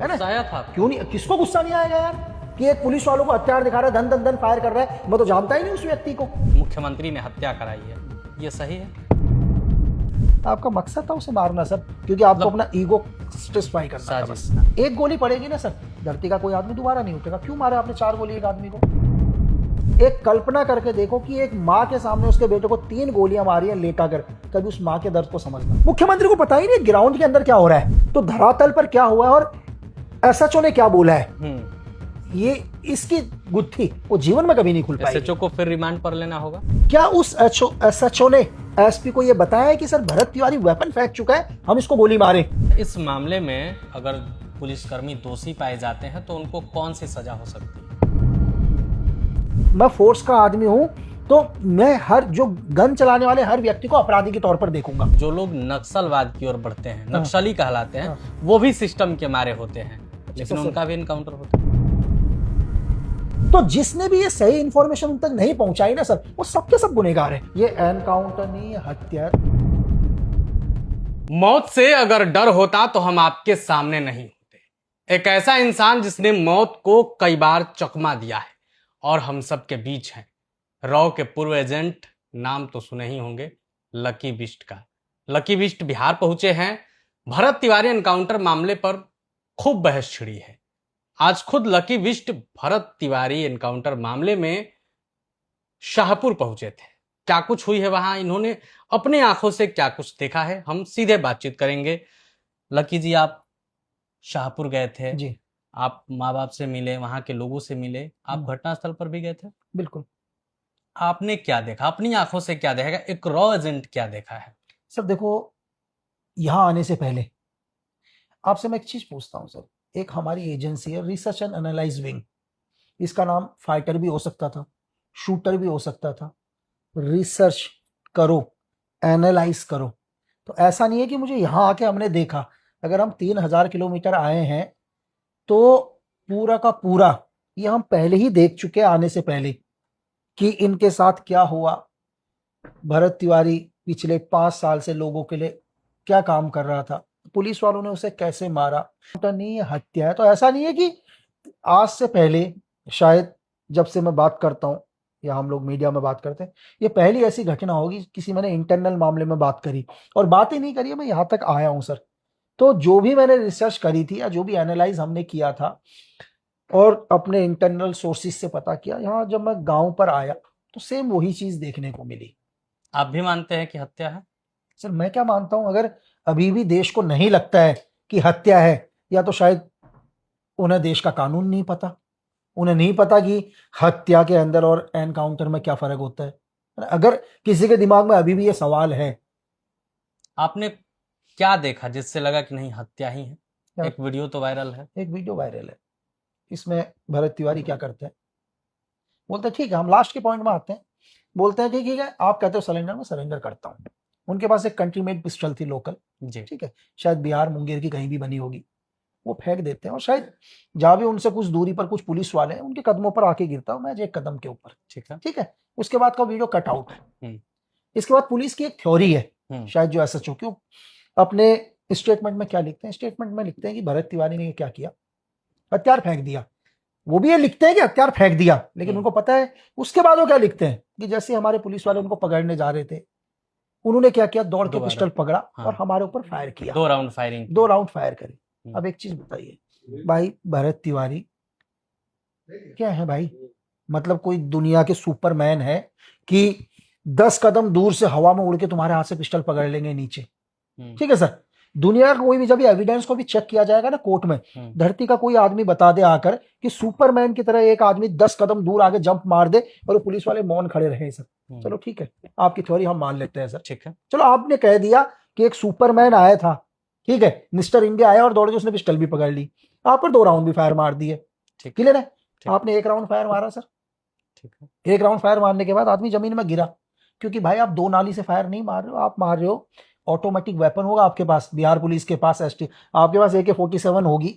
है ना? गुस्सा आया था? क्यों नहीं, किसको गुस्सा नहीं आएगा यार कि एक पुलिस वालों को हथियार दिखा रहा है, धन धन धन फायर कर रहा है, मैं तो जानता ही नहीं उस व्यक्ति को। मुख्यमंत्री ने हत्या कराई है, ये सही है? आपका मकसद था उसे मारना सर, क्योंकि आपको अपना ईगो सेटिस्फाई करना था बस। एक गोली पड़ेगी ना सर, धरती का कोई आदमी दोबारा नहीं उठेगा। क्यों मारा आपने 4 गोली एक आदमी को? एक कल्पना करके देखो कि एक माँ के सामने उसके बेटे को 3 गोलियां मारी हैं लेटा कर, कभी उस माँ के दर्द को समझना। मुख्यमंत्री को पता ही नहीं ग्राउंड के अंदर क्या हो रहा है, तो धरातल पर क्या हुआ है और एसएचओ ने क्या बोला है, ये इसकी गुत्थी वो जीवन में कभी नहीं खुल पाएगी। एसएचओ को फिर रिमांड पर लेना होगा। क्या उस एसएचओ ने एसपी को यह बताया है कि सर भरत तिवारी वेपन फेंक चुका है, हम इसको गोली मारे? इस मामले में अगर पुलिसकर्मी दोषी पाए जाते हैं तो उनको कौन सी सजा हो सकती है? मैं फोर्स का आदमी हूं, तो मैं हर जो गन चलाने वाले हर व्यक्ति को अपराधी के तौर पर देखूंगा। जो लोग नक्सलवाद की ओर बढ़ते हैं, नक्सली कहलाते हैं, वो भी सिस्टम के मारे होते हैं, लेकिन उनका भी इनकाउंटर होता है। तो जिसने भी ये सही इंफॉर्मेशन उन तक नहीं पहुंचाई ना सर, वो सबके सब गुनहगार है। ये एनकाउंटर नहीं, हत्या। मौत से अगर डर होता तो हम आपके सामने नहीं होते। एक ऐसा इंसान जिसने मौत को कई बार चकमा दिया है और हम सब के बीच हैं। रॉ के पूर्व एजेंट, नाम तो सुने ही होंगे, लकी बिस्ट का। लकी बिस्ट बिहार पहुंचे हैं। भरत तिवारी एनकाउंटर मामले पर खूब बहस छिड़ी है। आज खुद लकी बिस्ट भरत तिवारी एनकाउंटर मामले में शाहपुर पहुंचे थे। क्या कुछ हुई है वहां, इन्होंने अपने आंखों से क्या कुछ देखा है, हम सीधे बातचीत करेंगे। लकी जी, आप शाहपुर गए थे जी, आप माँ बाप से मिले, वहां के लोगों से मिले, आप घटनास्थल पर भी गए थे? बिल्कुल। आपने क्या देखा, अपनी आंखों से क्या देखा, एक रॉ एजेंट क्या देखा है? सर देखो, यहां आने से पहले आपसे मैं एक चीज पूछता हूं सर। एक हमारी एजेंसी है रिसर्च एंड एनालाइज विंग, इसका नाम फाइटर भी हो सकता था, शूटर भी हो सकता था। रिसर्च करो, एनालाइज करो। तो ऐसा नहीं है कि मुझे यहां आके हमने देखा। अगर हम 3000 किलोमीटर आए हैं तो पूरा का पूरा ये हम पहले ही देख चुके हैं आने से पहले कि इनके साथ क्या हुआ। भरत तिवारी पिछले 5 साल से लोगों के लिए क्या काम कर रहा था, पुलिस वालों ने उसे कैसे मारा। तो नहीं, ये हत्या है। तो ऐसा नहीं है कि आज से पहले, शायद जब से मैं बात करता हूं या हम लोग मीडिया में बात करते हैं, ये पहली ऐसी घटना होगी किसी मैंने इंटरनल मामले में बात करी। और बात ही नहीं करी है, मैं यहां तक आया हूं सर। तो जो भी मैंने रिसर्च करी थी या जो भी एनालाइज हमने किया था और अपने इंटरनल सोर्सेज से पता किया, यहाँ जब मैं गांव पर आया तो सेम वही चीज देखने को मिली। आप भी मानते हैं कि हत्या है? सर मैं क्या मानता हूं, अगर अभी भी देश को नहीं लगता है कि हत्या है, या तो शायद उन्हें देश का कानून नहीं पता, उन्हें नहीं पता कि हत्या के अंदर और एनकाउंटर में क्या फर्क होता है। अगर किसी के दिमाग में अभी भी ये सवाल है। आपने क्या देखा जिससे लगा कि नहीं हत्या ही है? एक वीडियो तो वायरल है। एक वीडियो वायरल है, इसमें भरत तिवारी क्या करते हैं, बोलते हैं ठीक है, हम लास्ट के पॉइंट में आते हैं। बोलते हैं कि ठीक है, आप कहते हो सरेंडर, में सरेंडर करता हूं। उनके पास एक कंट्री मेड पिस्टल थी लोकल, जी। ठीक है, शायद बिहार मुंगेर की कहीं भी बनी होगी। वो फेंक देते हैं और शायद जहां भी उनसे कुछ दूरी पर कुछ पुलिस वाले हैं, उनके कदमों पर आके गिरता हूं मैं, एक कदम के ऊपर। ठीक है, उसके बाद का वीडियो कट आउट है। इसके बाद पुलिस की एक थ्योरी है, शायद जो एसएचओ क्यों अपने स्टेटमेंट में क्या लिखते हैं, स्टेटमेंट में लिखते हैं कि भरत तिवारी ने क्या किया, हथियार फेंक दिया। वो भी ये लिखते हैं कि हथियार फेंक दिया, लेकिन उनको पता है उसके बाद वो क्या लिखते हैं कि जैसे हमारे पुलिस वाले उनको पकड़ने जा रहे थे, उन्होंने क्या किया, दौड़ के पिस्टल पकड़ा और हमारे ऊपर फायर किया। 2 राउंड फायर करे। अब एक चीज बताइए भाई, भरत तिवारी क्या है भाई? मतलब कोई दुनिया के सुपरमैन है कि 10 कदम दूर से हवा में उड़ के तुम्हारे हाथ से पिस्टल पकड़ लेंगे नीचे? ठीक है सर, दुनिया का कोई भी जब एविडेंस को भी चेक किया जाएगा ना कोर्ट में, धरती का कोई आदमी बता दे आकर कि सुपरमैन की तरह एक आदमी 10 कदम दूर आगे जंप मार दे और पुलिस वाले मौन खड़े रहे सर, चलो ठीक है, आपकी थ्योरी हम मान लेते हैं सर, ठीक है। चलो आपने कह दिया कि एक सुपरमैन आया था, ठीक है, मिस्टर इंडिया आया और दौड़ के उसने पिस्टल भी पकड़ ली, आप पर 2 राउंड भी फायर मार दिए, क्लियर है। आपने 1 राउंड फायर मारा सर, ठीक है, 1 राउंड फायर मारने के बाद आदमी जमीन में गिरा, क्योंकि भाई आप 2 नाली से फायर नहीं मार रहे हो, आप मार रहे हो ऑटोमेटिक वेपन होगा आपके पास, बिहार पुलिस के पास एसटी, आपके पास AK-47 होगी,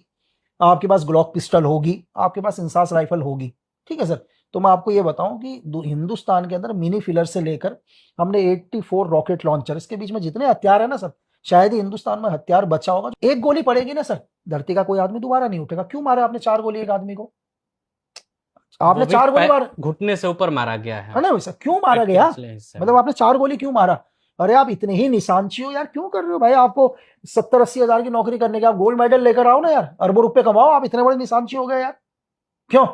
आपके पास ग्लॉक पिस्टल होगी, आपके पास इंसास राइफल होगी, ठीक है सर। तो मैं आपको ये बताऊं कि हिंदुस्तान के अंदर मिनी फिलर से लेकर हमने 84 रॉकेट लॉन्चर, इसके बीच में जितने हथियार है ना सर, शायद ही हिंदुस्तान में हथियार बचा होगा। एक गोली पड़ेगी ना सर, धरती का कोई आदमी दोबारा नहीं उठेगा। क्यों मारा आपने 4 गोली एक आदमी को? आपने वो भी 4 गोली मार, घुटने से ऊपर मारा गया है, है ना वैसा? क्यों मारा पेट के गया? निचले हिस्से में। मतलब आपने 4 गोली क्यों मारा? अरे आप इतने ही निशानची हो यार, क्यों कर रहे हो भाई? आपको 70-80 हजार की नौकरी करने के, आप गोल्ड मेडल लेकर आओ ना यार, अरबों रुपए कमाओ। आप इतने बड़े निशानची हो गए यार, क्यों?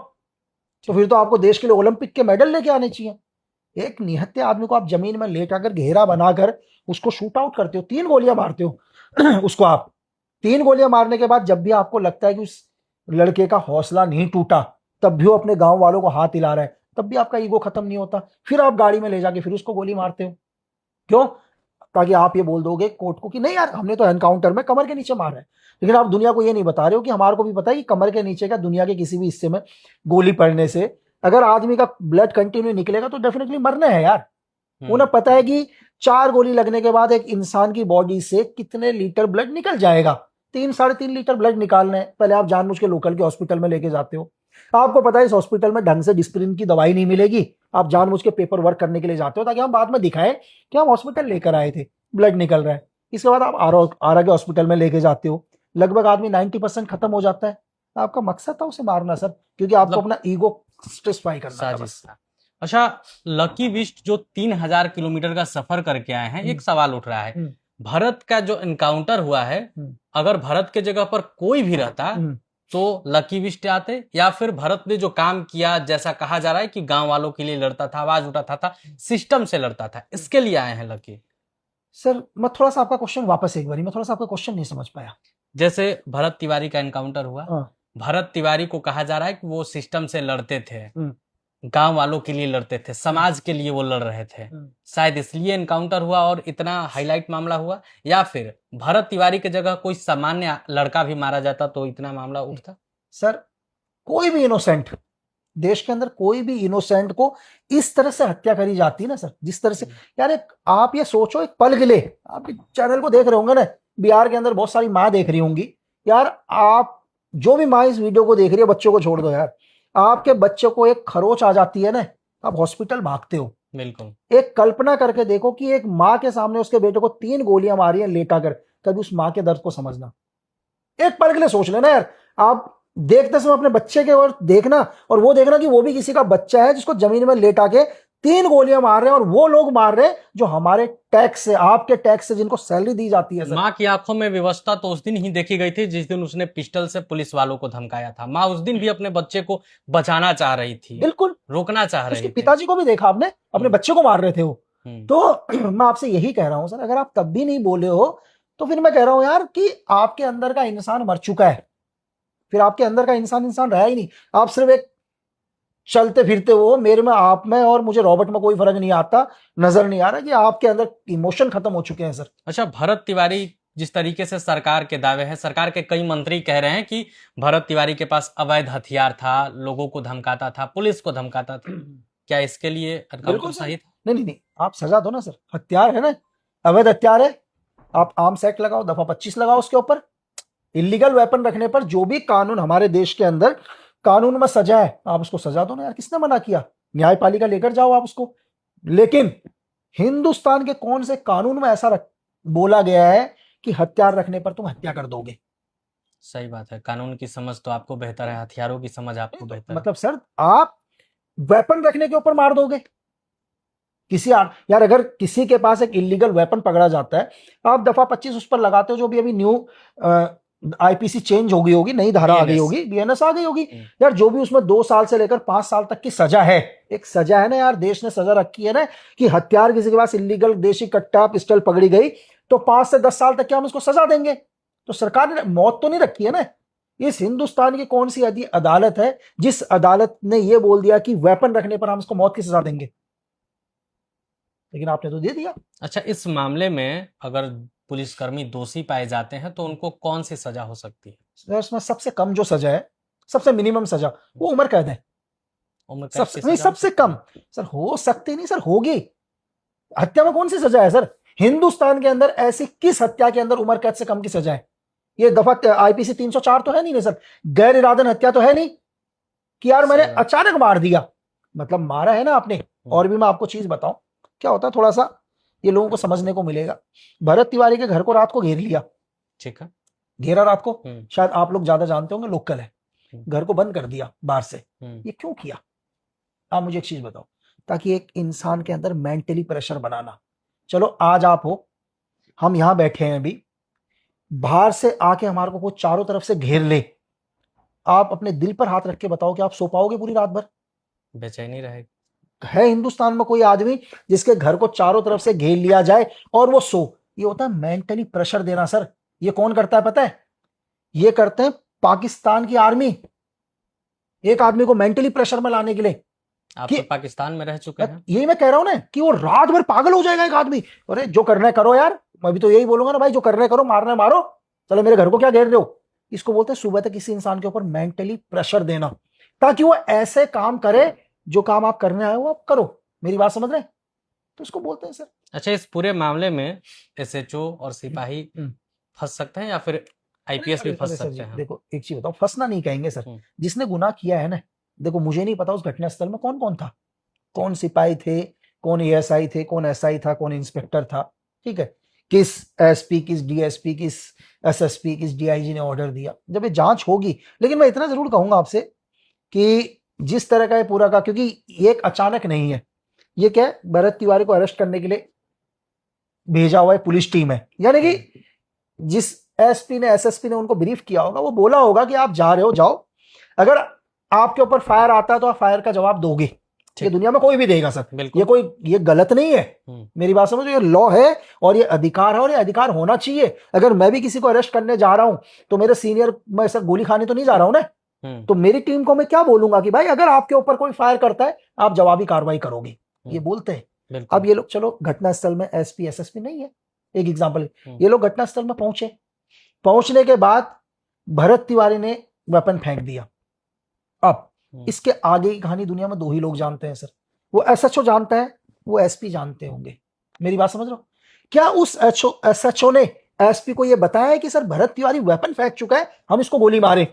तो फिर तो आपको देश के लिए ओलंपिक के मेडल लेके आने चाहिए। एक निहत्थे आदमी को आप जमीन में लेटाकर घेरा बनाकर उसको शूट आउट करते हो, 3 गोलियां मारते हो उसको आप। 3 गोलियां मारने के बाद जब भी आपको लगता है कि उस लड़के का हौसला नहीं टूटा, तब भी वो अपने गांव वालों को हाथ हिला रहा है, तब भी आपका ईगो खत्म नहीं होता, फिर आप गाड़ी में ले जाके फिर उसको गोली मारते हो। क्यों? ताकि आप ये बोल दोगे कोर्ट को कि नहीं यार, हमने तो एनकाउंटर में कमर के नीचे मारा है। लेकिन आप दुनिया को ये नहीं बता रहे हो कि हमारे को भी पता है कि कमर के नीचे का दुनिया के किसी भी हिस्से में गोली पड़ने से अगर आदमी का ब्लड कंटिन्यू निकलेगा तो डेफिनेटली मरना है यार। उन्हें पता है कि 4 गोली लगने के बाद एक इंसान की बॉडी से कितने लीटर ब्लड निकल जाएगा। 3-3.5 लीटर ब्लड निकालना है। पहले आप जानबूझ के लोकल के हॉस्पिटल में लेके जाते हो, आपको पता है इस हॉस्पिटल में ढंग से डिस्प्रिन की दवाई नहीं मिलेगी, आप जानबूझ के पेपर वर्क करने के लिए जाते हो ताकि हम बाद में दिखाएं कि हम हॉस्पिटल लेकर आए थे, ब्लड निकल रहा है। इसके बाद आप आरा के हॉस्पिटल में लेके जाते हो, लगभग आदमी 90% खत्म हो जाता है। आपका मकसद था उसे मारना सर, क्योंकि आपको अपना ईगो स्ट्रेसफाई करना था बस। अच्छा, लकी विस्ट जो 3000 किलोमीटर का सफर करके आए हैं, एक सवाल उठ रहा है, भरत का जो एनकाउंटर हुआ है, अगर भरत के जगह पर कोई भी रहता तो लकी विस्ट आते, या फिर भरत ने जो काम किया, जैसा कहा जा रहा है कि गांव वालों के लिए लड़ता था, आवाज उठाता था, सिस्टम से लड़ता था, इसके लिए आए हैं लकी? सर मैं थोड़ा सा आपका क्वेश्चन वापस एक बारी, मैं थोड़ा सा आपका क्वेश्चन नहीं समझ पाया। जैसे भरत तिवारी का एनकाउंटर हुआ, भरत तिवारी को कहा जा रहा है कि वो सिस्टम से लड़ते थे, गांव वालों के लिए लड़ते थे, समाज के लिए वो लड़ रहे थे, शायद इसलिए एनकाउंटर हुआ और इतना हाईलाइट मामला हुआ, या फिर भरत तिवारी की जगह कोई सामान्य लड़का भी मारा जाता तो इतना मामला उठता? सर कोई भी इनोसेंट, देश के अंदर कोई भी इनोसेंट को इस तरह से हत्या करी जाती है ना सर, जिस तरह से यार आप ये सोचो, एक पल के लिए आप चैनल को देख रहे होंगे ना, बिहार के अंदर बहुत सारी माँ देख रही होंगी यार, आप जो भी माँ इस वीडियो को देख रही है, बच्चों को छोड़ दो यार, आपके बच्चे को एक खरोच आ जाती है ना, आप हॉस्पिटल भागते हो। बिल्कुल। एक कल्पना करके देखो कि एक माँ के सामने उसके बेटे को 3 गोलियां मारी हैं लेटा कर, कभी उस माँ के दर्द को समझना। एक पल के लिए सोच लेना यार, आप देखते समय अपने बच्चे के ओर देखना, और वो देखना कि वो भी किसी का बच्चा है जिसको जमीन में लेटा के 3 गोलियां मार रहे हैं, और वो लोग मार रहे हैं जो हमारे टैक्स से, आपके टैक्स से, जिनको सैलरी दी जाती है। माँ की आंखों में विवशता तो उस दिन ही देखी गई थी जिस दिन उसने पिस्टल से पुलिस वालों को धमकाया था। माँ उस दिन भी अपने बच्चे को बचाना चाह रही थी, बिल्कुल रोकना चाह रही थी। पिताजी को भी देखा आपने, अपने बच्चे को मार रहे थे वो। तो मैं आपसे यही कह रहा हूं सर, अगर आप तब भी नहीं बोले हो तो फिर मैं कह रहा हूं यार कि आपके अंदर का इंसान मर चुका है, फिर आपके अंदर का इंसान रहा ही नहीं। आप सिर्फ एक चलते फिरते हो, मेरे में, आप में और मुझे रॉबर्ट में कोई फर्क नहीं आता, नजर नहीं आ रहा कि आपके अंदर इमोशन खत्म हो चुके हैं सर। अच्छा, भरत तिवारी जिस तरीके से सरकार के दावे हैं, सरकार के कई मंत्री कह रहे हैं कि भरत तिवारी के पास अवैध हथियार था, लोगों को धमकाता था, पुलिस को धमकाता था, क्या इसके लिए एनकाउंटर सही था? नहीं, आप सजा दो ना सर, हथियार है ना, अवैध हथियार है, आप आर्म्स एक्ट लगाओ, दफा 25 लगाओ उसके ऊपर। इलीगल वेपन रखने पर जो भी कानून हमारे देश के अंदर कानून में सजा है, आप उसको सजा दो ना यार, किसने मना किया? न्यायपालिका लेकर जाओ आप उसको। लेकिन हिंदुस्तान के कौन से कानून में ऐसा बोला गया है कि हथियार रखने पर तुम हत्या कर दोगे? सही बात है, कानून की समझ तो आपको बेहतर है, हथियारों की समझ आपको बेहतर मतलब सर आप वेपन रखने के ऊपर मार दोगे किसी यार, अगर किसी के पास एक इलीगल वेपन पकड़ा जाता है, आप दफा 25 उस पर लगाते हो, जो भी अभी न्यू आईपीसी चेंज हो गई होगी, नई धारा आ गई होगी, बीएनएस आ गई होगी यार, जो भी उसमें 2 साल से लेकर 5 साल तक की सजा है, एक सजा है ना यार, देश ने सजा रखी है ना कि हथियार किसी के पास इलीगल देशी कट्टा पिस्टल पकड़ी गई तो 5 से 10 साल तक क्या हम इसको सजा देंगे? तो सरकार ने मौत तो नहीं रखी है ना। इस हिंदुस्तान की कौन सी अदालत है जिस अदालत ने यह बोल दिया कि वेपन रखने पर हम इसको मौत की सजा देंगे? लेकिन आपने तो दे दिया। अच्छा, इस मामले में अगर पुलिसकर्मी दोषी पाए जाते हैं तो उनको कौन सी सजा हो सकती है? इसमें सबसे कम जो सजा है, सबसे मिनिमम सजा, वो उम्र कैद है। सबसे कम सर हो सकती नहीं सर, होगी। हत्या में कौन सी सजा है सर? हिंदुस्तान के अंदर ऐसी किस हत्या के अंदर उम्र कैद से कम की सजा है? ये दफा आईपीसी 304 तो है नहीं सर, गैर इरादन हत्या तो है नहीं कि यार मैंने अचानक मार दिया, मतलब मारा है ना आपने। और भी मैं आपको चीज बताऊं, क्या होता है, थोड़ा सा ये लोगों को समझने को मिलेगा। भरत तिवारी के घर को रात को घेर लिया, ठीक है। घेरा रात को, हम्म, शायद आप लोग ज्यादा जानते होंगे, लोकल है, हम्म, घर को बंद कर दिया बाहर से। हम्म, ये क्यों किया? आप मुझे एक चीज बताओ। ताकि एक इंसान के अंदर मेंटली प्रेशर बनाना। चलो आज आप हो, हम यहां बैठे हैं अभी, बाहर से आके हमारे को चारों तरफ से घेर ले, आप अपने दिल पर हाथ रख के बताओ कि आप सो पाओगे पूरी रात भर? बेचैनी रहेगी। है हिंदुस्तान में कोई आदमी जिसके घर को चारों तरफ से घेर लिया जाए और वो सो? ये होता है मेंटली प्रेशर देना सर। ये कौन करता है पता है? ये करते हैं पाकिस्तान की आर्मी, एक आदमी को मेंटली प्रेशर में लाने के लिए। आप कि तो पाकिस्तान में रह चुके हैं। यही मैं कह रहा हूं ना कि वो रात भर पागल हो जाएगा एक आदमी। अरे जो करना है करो यार, मैं भी तो यही बोलूंगा ना भाई, जो करना है करो, मारना है मारो, चलो मेरे घर को क्या घेर रहे हो? इसको बोलते हैं सुबह तक किसी इंसान के ऊपर मेंटली प्रेशर देना, ताकि वो ऐसे काम करे जो काम आप करने आए हो आप करो। मेरी बात समझ रहे हैं? तो इसको बोलते हैं सर। अच्छा, इस पूरे मामले में एसएचओ और सिपाही हम्म। फंस सकते हैं या फिर आईपीएस भी अरे फंस सर जी, सकते हैं? देखो एक चीज बताओ, फंसना नहीं कहेंगे सर। हम्म, जिसने गुनाह किया है ना, देखो मुझे नहीं पता उस घटनास्थल में कौन कौन था, कौन सिपाही थे, कौन एएसआई थे, कौन एसआई था, कौन इंस्पेक्टर था, ठीक है, किस एसपी, किस डीएसपी, किस एसएसपी, किस डीआईजी ने ऑर्डर दिया, जब ये जांच होगी। लेकिन मैं इतना जरूर कहूंगा आपसे कि जिस तरह का ये पूरा का, क्योंकि ये एक अचानक नहीं है, ये क्या है, भरत तिवारी को अरेस्ट करने के लिए भेजा हुआ है पुलिस टीम है, यानी कि जिस एसपी ने, एसएसपी ने उनको ब्रीफ किया होगा, वो बोला होगा कि आप जा रहे हो जाओ, अगर आपके ऊपर फायर आता है तो आप फायर का जवाब दोगे। ये ठीक, दुनिया में कोई भी देगा सर, बिल्कुल। ये कोई, ये गलत नहीं है। मेरी बात समझो, ये लॉ है और ये अधिकार है और ये अधिकार होना चाहिए। अगर मैं भी किसी को अरेस्ट करने जा रहा हूं तो मेरे सीनियर, मैं सर गोली खाने तो नहीं जा रहा हूं ना, तो मेरी टीम को मैं क्या बोलूंगा कि भाई अगर आपके ऊपर कोई फायर करता है आप जवाबी कार्रवाई करोगे, ये बोलते हैं। बिल्कुल। अब ये लोग, चलो घटनास्थल में एसपी एसएसपी नहीं है, एक एग्जाम्पल, ये लोग घटनास्थल में पहुंचे, पहुंचने के बाद भरत तिवारी ने वेपन फेंक दिया। अब इसके आगे की कहानी दुनिया में दो ही लोग जानते हैं सर, वो एसएचओ जानता है, वो एसपी जानते होंगे। मेरी बात समझ रहे हो? क्या उस एसएचओ ने एसपी को यह बताया है कि सर भरत तिवारी वेपन फेंक चुका है, हम इसको गोली मारे?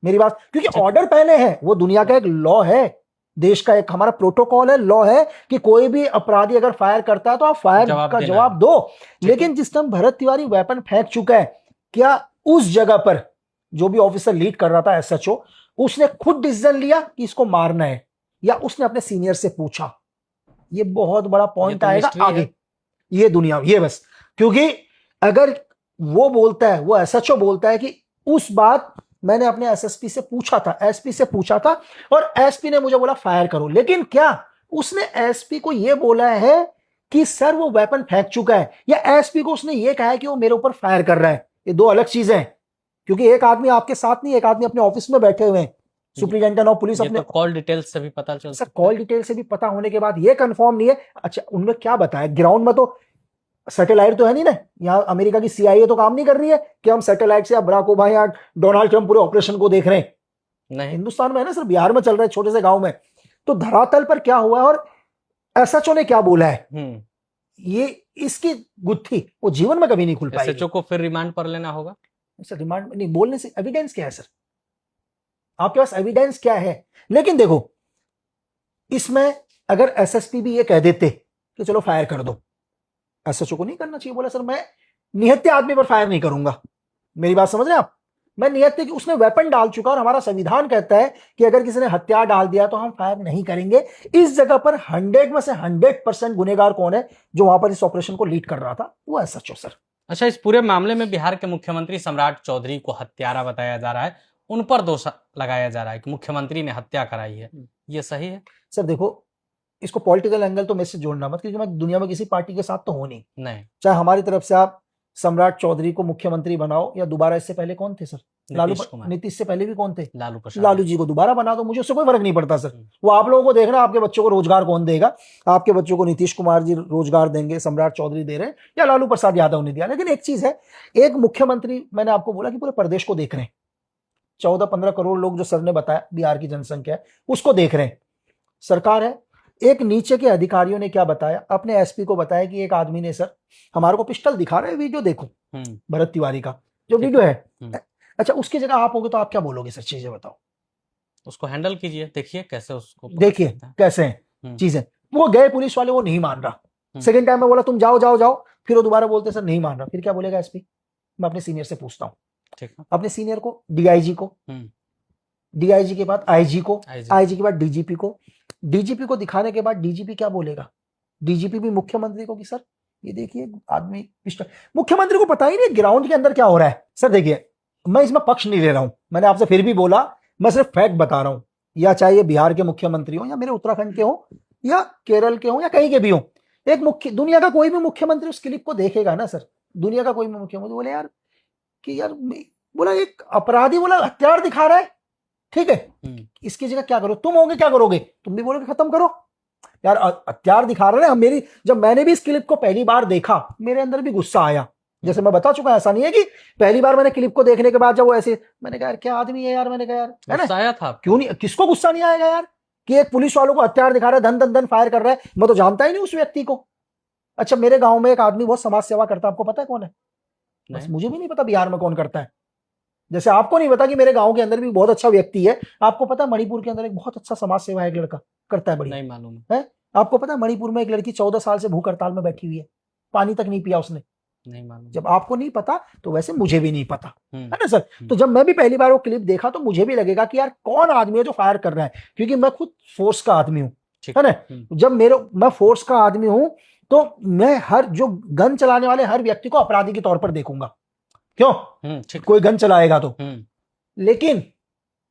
मेरी बात, क्योंकि ऑर्डर पहले है, वो दुनिया का एक लॉ है, देश का एक हमारा प्रोटोकॉल है, लॉ है कि कोई भी अपराधी अगर फायर करता है तो आप फायर का जवाब दो। लेकिन जिस टाइम भरत तिवारी वेपन फेंक चुका है, क्या उस जगह पर जो भी ऑफिसर लीड कर रहा था एसएचओ, उसने खुद डिसीजन लिया कि इसको मारना है, या उसने अपने सीनियर से पूछा? ये बहुत बड़ा पॉइंट आएगा आगे, ये दुनिया, ये बस, क्योंकि अगर वो बोलता है, वो एसएचओ बोलता है कि उस बात मैंने अपने एसएसपी से पूछा था, एसपी से पूछा था और एसपी ने मुझे बोला फायर करो, लेकिन क्या उसने एसपी को यह बोला है कि सर वो वेपन फेंक चुका है, या एसपी को उसने ये कहा है कि वो मेरे ऊपर फायर कर रहा है? ये दो अलग चीजें हैं, क्योंकि एक आदमी आपके साथ नहीं, एक आदमी अपने ऑफिस में बैठे हुए हैं, सुप्रिंटेंडेंट ऑफ पुलिस, अपने कॉल डिटेल्स से भी पता चल सकता है। कॉल डिटेल से भी पता होने के बाद ये कंफर्म नहीं है। अच्छा, उनमें क्या बताया ग्राउंड में? तो सैटेलाइट तो है नहीं ना, यहाँ अमेरिका की सीआईए तो काम नहीं कर रही है कि हम सैटेलाइट से बराक ओबामा या डोनाल्ड ट्रंप पूरे ऑपरेशन को देख रहे हैं। नहीं, हिंदुस्तान में है ना सर, बिहार में चल रहा है, छोटे से गांव में। तो धरातल पर क्या हुआ है और एसएचओ ने क्या बोला है, ये इसकी गुत्थी वो जीवन में कभी नहीं खुल पाएगी। एसएचओ को फिर रिमांड पर लेना होगा सर। रिमांड नहीं, बोलने से एविडेंस क्या है सर? आपके पास एविडेंस क्या है? लेकिन देखो, इसमें अगर एसएसपी भी ये कह देते कि चलो फायर कर दो, एसएचओ को नहीं करना चाहिए। बोला सर मैं निहत्थे आदमी पर फायर नहीं करूंगा। मेरी बात समझ रहे हैं आप? मैं निहत्थे की, उसने वेपन डाल चुका और हमारा संविधान कहता है कि अगर किसी ने हथियार डाल दिया तो हम फायर नहीं करेंगे। इस जगह पर 100 में से 100% गुनेगार कौन है जो वहां पर इस ऑपरेशन को लीड कर रहा था? वो एसएचओ सर। अच्छा, इस पूरे मामले में बिहार के मुख्यमंत्री सम्राट चौधरी को हत्यारा बताया जा रहा है, उन पर दोष लगाया जा रहा है कि मुख्यमंत्री ने हत्या कराई है, ये सही है? सर देखो, इसको पॉलिटिकल एंगल तो मेरे से जोड़ना मत, क्योंकि मैं दुनिया में किसी पार्टी के साथ तो हो नहीं। चाहे हमारी तरफ से आप सम्राट चौधरी को मुख्यमंत्री बनाओ, या दोबारा इससे पहले कौन थे सर? नीतीश से पहले भी कौन थे? लालू जी को दोबारा बना दो, मुझे उससे कोई फर्क नहीं पड़ता सर। वो आप लोगों को देखना, आपके बच्चों को रोजगार कौन देगा? आपके बच्चों को नीतीश कुमार जी रोजगार देंगे, सम्राट चौधरी दे रहे हैं, या लालू प्रसाद यादव ने दिया। लेकिन एक चीज है, एक मुख्यमंत्री, मैंने आपको बोला कि पूरे प्रदेश को देख रहे हैं, 14-15 करोड़ लोग जो सर ने बताया बिहार की जनसंख्या है, उसको देख रहे हैं, सरकार है। एक नीचे के अधिकारियों ने क्या बताया, अपने एसपी को बताया कि एक आदमी ने सर हमारे को पिस्टल दिखा रहे हैं, वीडियो देखो भरत तिवारी का जो वीडियो है। अच्छा, उसकी जगह आप होगे तो आप क्या बोलोगे सर? चीजें बताओ। उसको हैंडल कीजिए, देखिए कैसे उसको, देखिए कैसे हैं चीजें। वो गए पुलिस वाले, वो नहीं मान रहा, सेकंड टाइम में बोला तुम जाओ जाओ जाओ, फिर वो दोबारा बोलते सर नहीं मान रहा, फिर क्या बोलेगा एसपी? मैं अपने सीनियर से पूछता हूं, ठीक है। अपने सीनियर को, डीआईजी को, डीआईजी के बाद आईजी को, आईजी के बाद डीजीपी को, डीजीपी को दिखाने के बाद डीजीपी क्या बोलेगा? डीजीपी भी मुख्यमंत्री को कि सर ये देखिए आदमी पिस्टल, मुख्यमंत्री को पता ही नहीं ग्राउंड के अंदर क्या हो रहा है। सर देखिए मैं इसमें पक्ष नहीं ले रहा हूं, मैंने आपसे फिर भी बोला, मैं सिर्फ फैक्ट बता रहा हूं, या चाहे ये बिहार के मुख्यमंत्री हो या मेरे उत्तराखंड के हो या केरल के हो या कहीं के भी हो, एक दुनिया का कोई भी मुख्यमंत्री उस क्लिप को देखेगा ना सर, दुनिया का कोई भी मुख्यमंत्री बोले यार कि यार, बोला एक अपराधी बोला हथियार दिखा रहा है, ठीक है, इसकी जगह क्या करो तुम होगे, क्या करोगे? तुम भी बोलोगे खत्म करो यार, हथियार दिखा रहे हैं। मेरी जब मैंने भी इस क्लिप को पहली बार देखा मेरे अंदर भी गुस्सा आया, जैसे मैं बता चुका, ऐसा नहीं है कि पहली बार मैंने क्लिप को देखने के बाद जब वो ऐसे, मैंने कहा यार क्या आदमी है यार, मैंने कहा यार है गुस्सा आया था? क्यों नहीं, किसको गुस्सा नहीं आएगा यार कि एक पुलिस वालों को हथियार दिखा रहा है, धन धन धन फायर कर रहा है, मैं तो जानता ही नहीं उस व्यक्ति को। अच्छा मेरे गांव में एक आदमी बहुत समाज सेवा करता है, आपको पता है कौन है? बस मुझे भी नहीं पता बिहार में कौन करता है, जैसे आपको नहीं पता कि मेरे गांव के अंदर भी बहुत अच्छा व्यक्ति है। आपको पता है मणिपुर के अंदर एक बहुत अच्छा समाज सेवा है, एक लड़का करता है, बड़ी नहीं मालूम है। आपको पता है मणिपुर में एक लड़की 14 साल से भूख हड़ताल में बैठी हुई है, पानी तक नहीं पिया उसने। नहीं मालूम। जब आपको नहीं पता तो वैसे मुझे भी नहीं पता, है ना सर? तो जब मैं भी पहली बार वो क्लिप देखा तो मुझे भी लगेगा कि यार कौन आदमी है जो फायर कर रहा है, क्योंकि मैं खुद फोर्स का आदमी हूं, है ना? जब मैं फोर्स का आदमी हूं तो मैं हर जो गन चलाने वाले हर व्यक्ति को अपराधी के तौर पर देखूंगा, क्यों? कोई गन चलाएगा तो। लेकिन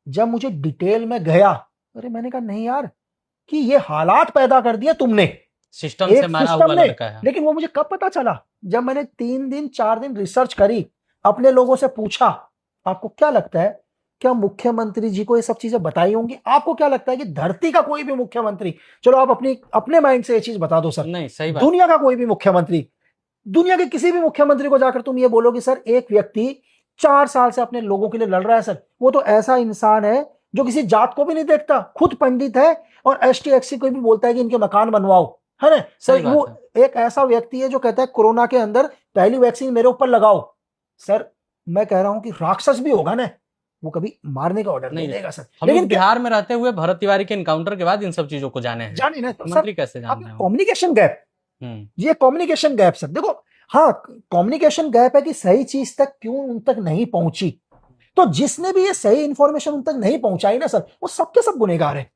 जब मुझे डिटेल में गया, अरे मैंने कहा नहीं यार, कि ये हालात पैदा कर दिया तुमने, सिस्टम से मारा हुआ लड़का है। लेकिन वो मुझे कब पता चला? जब मैंने 3 दिन 4 दिन रिसर्च करी, अपने लोगों से पूछा। आपको क्या लगता है, क्या मुख्यमंत्री जी को ये सब चीजें बताई होंगी? आपको क्या लगता है कि धरती का कोई भी मुख्यमंत्री, चलो आप अपने माइंड से ये चीज बता दो सर, नहीं सही बात, दुनिया का कोई भी मुख्यमंत्री, दुनिया के किसी भी मुख्यमंत्री को जाकर तुम ये बोलोगे सर एक व्यक्ति 4 साल से अपने लोगों के लिए लड़ रहा है, सर वो तो ऐसा इंसान है जो किसी जात को भी नहीं देखता, खुद पंडित है और एसटी एक्सी को भी बोलता है कि इनके मकान बनवाओ, है ना सर? वो एक ऐसा व्यक्ति है जो कहता है कोरोना के अंदर पहली वैक्सीन मेरे ऊपर लगाओ। सर मैं कह रहा हूं कि राक्षस भी होगा ना, वो कभी मारने का ऑर्डर नहीं देगा सर। लेकिन बिहार में रहते हुए भरत तिवारी के एनकाउंटर के बाद इन सब चीजों को जाने ना तो मंत्री कैसे जाने हैं? कम्युनिकेशन गैप, ये कम्युनिकेशन गैप सर। देखो हाँ कम्युनिकेशन गैप है कि सही चीज तक क्यों उन तक नहीं पहुंची, तो जिसने भी ये सही इंफॉर्मेशन उन तक नहीं पहुंचाई ना सर, वो सबके सब गुनहगार है,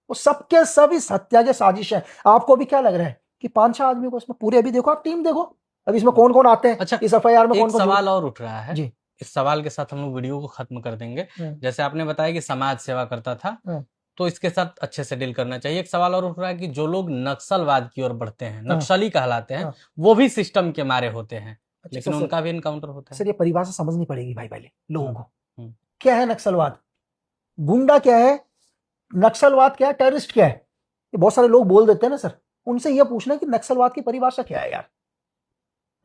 वो सबके सब इस हत्या के साजिश है। आपको भी क्या लग रहा है कि 5-6 आदमी को इसमें पूरे, अभी देखो आप टीम देखो अभी इसमें कौन कौन आते हैं। अच्छा इस एफआईआर में कौन कौन? सवाल और उठ रहा है जी, इस सवाल के साथ हम लोग वीडियो को खत्म कर देंगे। जैसे आपने बताया कि समाज सेवा करता था, तो इसके साथ अच्छे से डील करना चाहिए। एक सवाल और उठ रहा है कि जो लोग नक्सलवाद की ओर बढ़ते हैं, नक्सली कहलाते हैं, वो भी सिस्टम के मारे होते हैं, लेकिन उनका भी इनकाउंटर होता है। सर ये परिभाषा समझनी पड़ेगी भाई पहले लोगों को। क्या है नक्सलवाद? गुंडा क्या है? नक्सलवाद क्या है? टेररिस्ट क्या है? ये बहुत सारे लोग बोल देते हैं ना सर, उनसे यह पूछना कि नक्सलवाद की परिभाषा क्या है यार?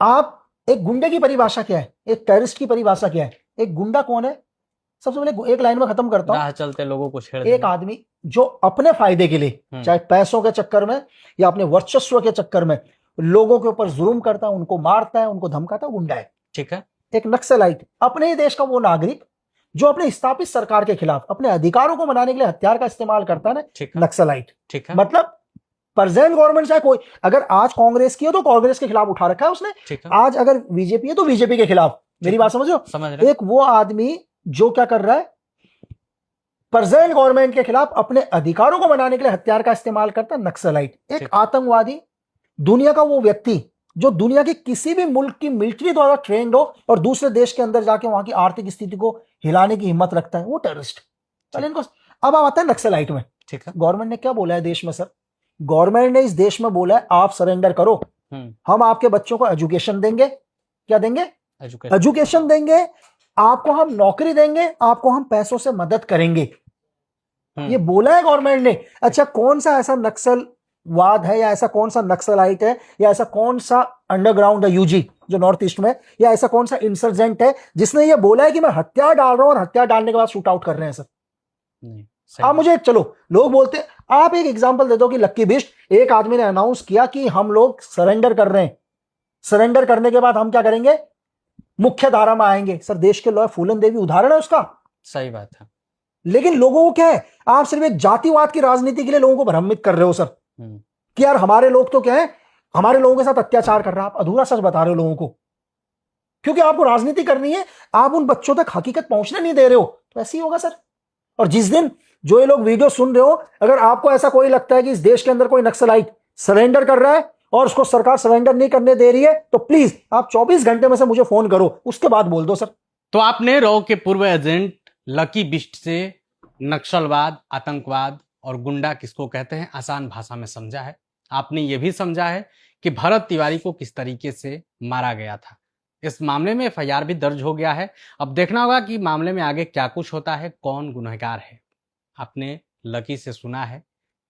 आप एक गुंडे की परिभाषा क्या है, एक टेररिस्ट की परिभाषा क्या है? एक गुंडा कौन है? सबसे पहले एक लाइन में खत्म करता हूं, राह चलते लोगों को छेड़ एक आदमी जो अपने फायदे के लिए, चाहे पैसों के चक्कर में या अपने वर्चस्व के चक्कर में लोगों के ऊपर जुल्म करता है, उनको मारता है, उनको धमकाता है, गुंडा है। ठीक है। एक नक्सलाइट अपने ही देश का वो नागरिक जो अपने स्थापित सरकार के खिलाफ अपने अधिकारों को मनाने के लिए हथियार का इस्तेमाल करता है ना, नक्सलाइट। ठीक है। मतलब प्रेजेंट गवर्नमेंट चाहे कोई, अगर आज कांग्रेस की है तो कांग्रेस के खिलाफ उठा रखा है उसने, आज अगर बीजेपी है तो बीजेपी के खिलाफ। मेरी बात समझ रहे हो? एक वो आदमी जो क्या कर रहा है, प्रेजेंट गवर्नमेंट के खिलाफ अपने अधिकारों को मनाने के लिए हथियार का इस्तेमाल करता है, नक्सलाइट। एक आतंकवादी, दुनिया का वो व्यक्ति जो दुनिया के किसी भी मुल्क की मिलिट्री द्वारा ट्रेंड हो और दूसरे देश के अंदर जाके वहां की आर्थिक स्थिति को हिलाने की हिम्मत रखता है, वो टेररिस्ट। चलिए इनको अब आप आते हैं नक्सलाइट में। ठीक है। गवर्नमेंट ने क्या बोला है देश में सर? गवर्नमेंट ने इस देश में बोला है आप सरेंडर करो, हम आपके बच्चों को एजुकेशन देंगे। क्या देंगे? एजुकेशन देंगे, आपको हम नौकरी देंगे, आपको हम पैसों से मदद करेंगे। ये बोला है गवर्नमेंट ने। अच्छा कौन सा ऐसा नक्सलवाद है या ऐसा कौन सा नक्सलाइट है या ऐसा कौन सा अंडरग्राउंड है यूजी जो नॉर्थ ईस्ट में, या ऐसा कौन सा इंसर्जेंट है जिसने ये बोला है कि मैं हथियार डाल रहा हूं और हथियार डालने के बाद शूट आउट कर रहे हैं सर? नहीं। आप मुझे चलो लोग बोलते, आप एक एग्जांपल दे दो कि लक्की बिस्ट एक आदमी ने अनाउंस किया कि हम लोग सरेंडर कर रहे हैं, सरेंडर करने के बाद हम क्या करेंगे, मुख्य धारा में आएंगे। सर देश के लॉ फूलन देवी उदाहरण है उसका। सही बात है। लेकिन लोगों को क्या है, आप सिर्फ एक जातिवाद की राजनीति के लिए लोगों को भ्रमित कर रहे हो सर कि यार हमारे लोग तो क्या है हमारे लोगों के साथ अत्याचार कर रहा है, आप अधूरा सच बता रहे हो लोगों को, क्योंकि आपको राजनीति करनी है, आप उन बच्चों तक हकीकत पहुंचने नहीं दे रहे हो, तो ऐसे ही होगा सर। और जिस दिन जो ये लोग वीडियो सुन रहे हो, अगर आपको ऐसा कोई लगता है कि इस देश के अंदर कोई नक्सलाइट सरेंडर कर रहा है और उसको सरकार सरेंडर नहीं करने दे रही है, तो प्लीज आप 24 घंटे में से मुझे फोन करो, उसके बाद बोल दो सर। तो आपने रॉ के पूर्व एजेंट लकी बिष्ट से नक्सलवाद, आतंकवाद और गुंडा किसको कहते हैं आसान भाषा में समझा है। आपने ये भी समझा है कि भरत तिवारी को किस तरीके से मारा गया था। इस मामले में एफआईआर भी दर्ज हो गया है। अब देखना होगा कि मामले में आगे क्या कुछ होता है, कौन गुनहगार है। आपने लकी से सुना है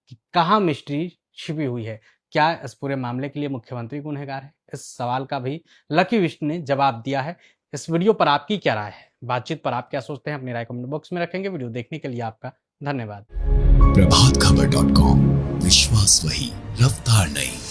कि कहाँ मिस्ट्री छिपी हुई है, क्या इस पूरे मामले के लिए मुख्यमंत्री गुनहगार है? इस सवाल का भी लकी बिष्ट ने जवाब दिया है। इस वीडियो पर आपकी क्या राय है? बातचीत पर आप क्या सोचते हैं? अपनी राय कमेंट बॉक्स में रखेंगे। वीडियो देखने के लिए आपका धन्यवाद। प्रभातखबर.com, विश्वास वही, रफ्तार नहीं।